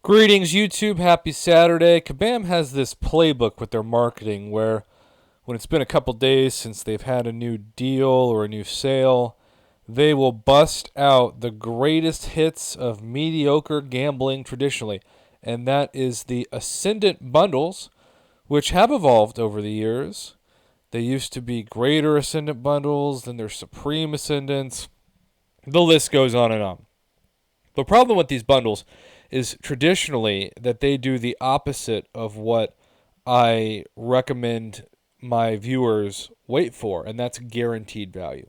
Greetings, YouTube. Happy Saturday. Kabam has this playbook with their marketing where, when it's been a couple days since they've had a new deal or a new sale, they will bust out the greatest hits of mediocre gambling traditionally. And that is the Ascendant bundles, which have evolved over the years. They used to be greater Ascendant bundles, then there's Supreme Ascendants. The list goes on and on. The problem with these bundles is traditionally that they do the opposite of what I recommend my viewers wait for, and that's guaranteed value.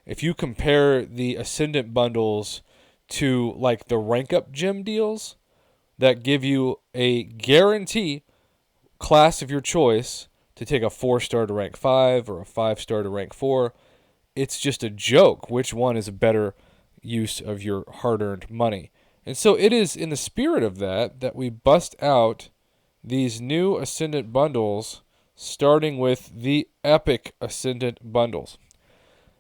If you compare the Ascendant bundles to like the rank up gem deals that give you a guarantee class of your choice to take a 4-star to rank 5 or a 5-star to rank 4, it's just a joke which one is a better use of your hard-earned money. And so it is in the spirit of that we bust out these new Ascendant bundles, starting with the Epic Ascendant bundles.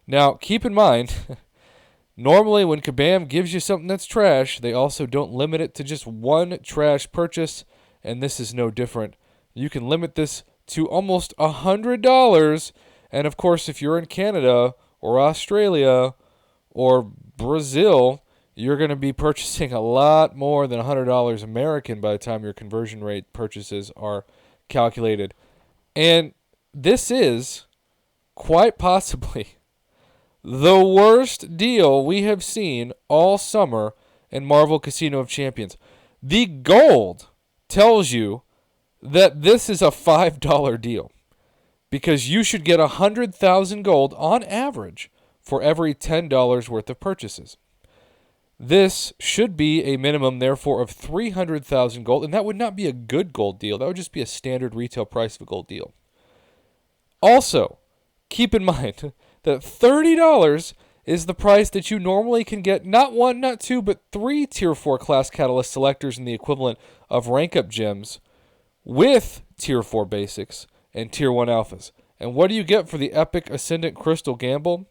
Now, keep in mind, normally when Kabam gives you something that's trash, they also don't limit it to just one trash purchase, and this is no different. You can limit this to almost $100, and of course, if you're in Canada or Australia or Brazil, you're going to be purchasing a lot more than $100 American by the time your conversion rate purchases are calculated. And this is quite possibly the worst deal we have seen all summer in Marvel Casino of Champions. The gold tells you that this is a $5 deal because you should get 100,000 gold on average for every $10 worth of purchases. This should be a minimum, therefore, of 300,000 gold, and that would not be a good gold deal. That would just be a standard retail price of a gold deal. Also, keep in mind that $30 is the price that you normally can get not one, not two, but 3 Tier 4 class Catalyst selectors in the equivalent of rank-up gems with Tier 4 basics and Tier 1 alphas. And what do you get for the Epic Ascendant Crystal Gamble?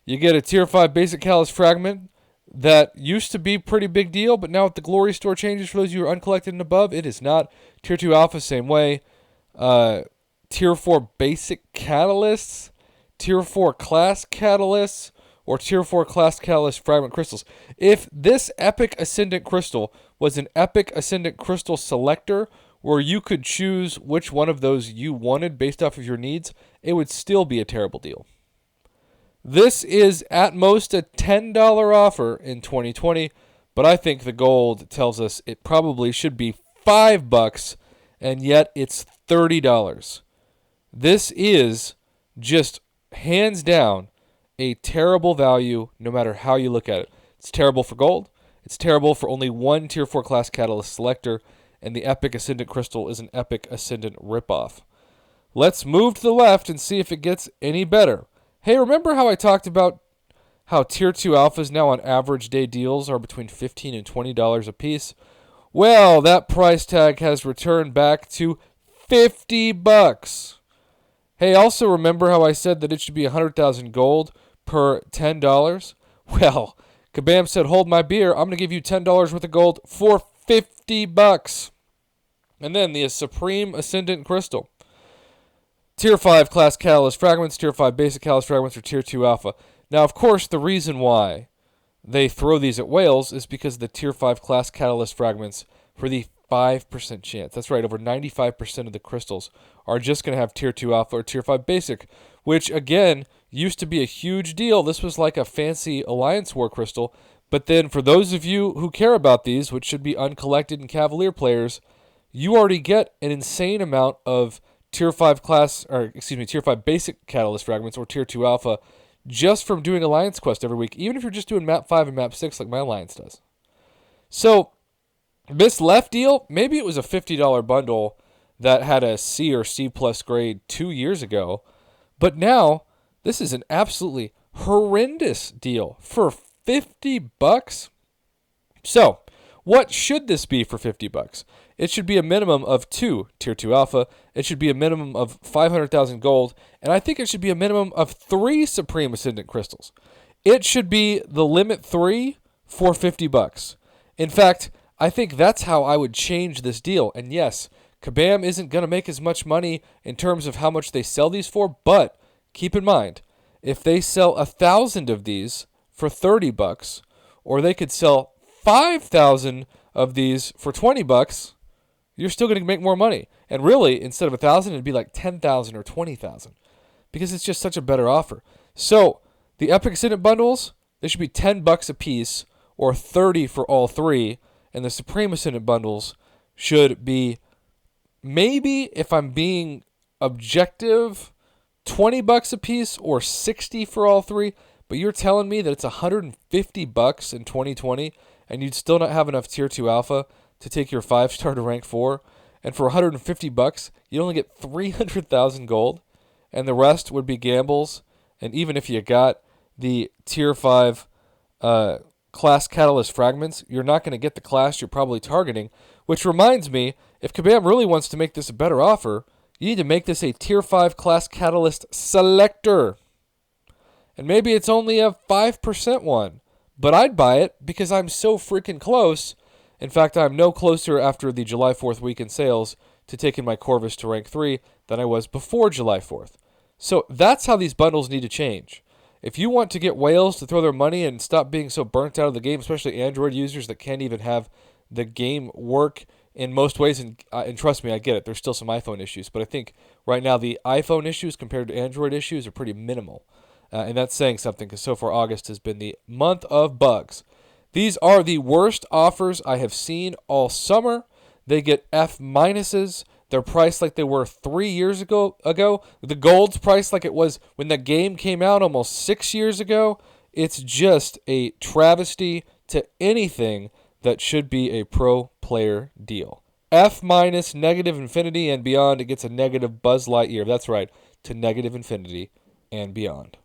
You get a Tier 5 basic Catalyst fragment that used to be pretty big deal, but now with the Glory Store changes for those of you who are uncollected and above, it is not. Tier 2 Alpha, same way. Tier 4 Basic Catalysts, Tier 4 Class Catalysts, or Tier 4 Class Catalyst Fragment Crystals. If this Epic Ascendant Crystal was an Epic Ascendant Crystal Selector, where you could choose which one of those you wanted based off of your needs, it would still be a terrible deal. This is at most a $10 offer in 2020, but I think the gold tells us it probably should be $5, and yet it's $30. This is just hands down a terrible value no matter how you look at it. It's terrible for gold. It's terrible for only one Tier 4 class Catalyst selector, and the Epic Ascendant Crystal is an Epic Ascendant ripoff. Let's move to the left and see if it gets any better. Hey, remember how I talked about how Tier 2 Alphas now on average day deals are between $15 and $20 a piece? Well, that price tag has returned back to $50. Hey, also remember how I said that it should be 100,000 gold per $10? Well, Kabam said, hold my beer. I'm going to give you $10 worth of gold for $50. And then the Supreme Ascendant Crystal. Tier 5 Class Catalyst Fragments, Tier 5 Basic Catalyst Fragments, or Tier 2 Alpha. Now, of course, the reason why they throw these at whales is because the Tier 5 Class Catalyst Fragments for the 5% chance. That's right, over 95% of the crystals are just going to have Tier 2 Alpha or Tier 5 Basic, which, again, used to be a huge deal. This was like a fancy Alliance War crystal. But then for those of you who care about these, which should be uncollected and Cavalier players, you already get an insane amount of Tier 5 Tier 5 Basic Catalyst Fragments or Tier 2 Alpha just from doing Alliance Quest every week, even if you're just doing Map 5 and Map 6 like my Alliance does. So, this left deal, maybe it was a $50 bundle that had a C or C plus grade 2 years ago, but now this is an absolutely horrendous deal for $50. So, what should this be for $50? It should be a minimum of 2 Tier 2 Alpha. It should be a minimum of 500,000 gold. And I think it should be a minimum of 3 Supreme Ascendant Crystals. It should be the limit 3 for $50. In fact, I think that's how I would change this deal. And yes, Kabam isn't going to make as much money in terms of how much they sell these for, but keep in mind, if they sell 1,000 of these for $30, or they could sell 5,000 of these for $20, you're still going to make more money. And really, instead of 1,000, it'd be like 10,000 or 20,000 because it's just such a better offer. So the Epic Ascendant bundles, they should be $10 a piece or 30 for all three, and the Supreme Ascendant bundles should be, maybe if I'm being objective, $20 a piece or 60 for all three. But you're telling me that it's $150 in 2020 and you'd still not have enough tier 2 alpha to take your 5-star to rank 4, and for $150 you'd only get 300,000 gold, and the rest would be gambles. And even if you got the tier 5 class catalyst fragments, you're not going to get the class you're probably targeting. Which reminds me, if Kabam really wants to make this a better offer, you need to make this a tier 5 class catalyst selector. And maybe it's only a 5% one, but I'd buy it because I'm so freaking close. In fact, I'm no closer after the July 4th weekend sales to taking my Corvus to rank 3 than I was before July 4th. So that's how these bundles need to change. If you want to get whales to throw their money and stop being so burnt out of the game, especially Android users that can't even have the game work in most ways, and trust me, I get it, there's still some iPhone issues, but I think right now the iPhone issues compared to Android issues are pretty minimal. And that's saying something because so far August has been the month of bugs. These are the worst offers I have seen all summer. They get F minuses. They're priced like they were 3 years ago. The gold's priced like it was when the game came out almost 6 years ago. It's just a travesty to anything that should be a pro player deal. F minus, negative infinity, and beyond. It gets a negative Buzz Lightyear. That's right, to negative infinity and beyond.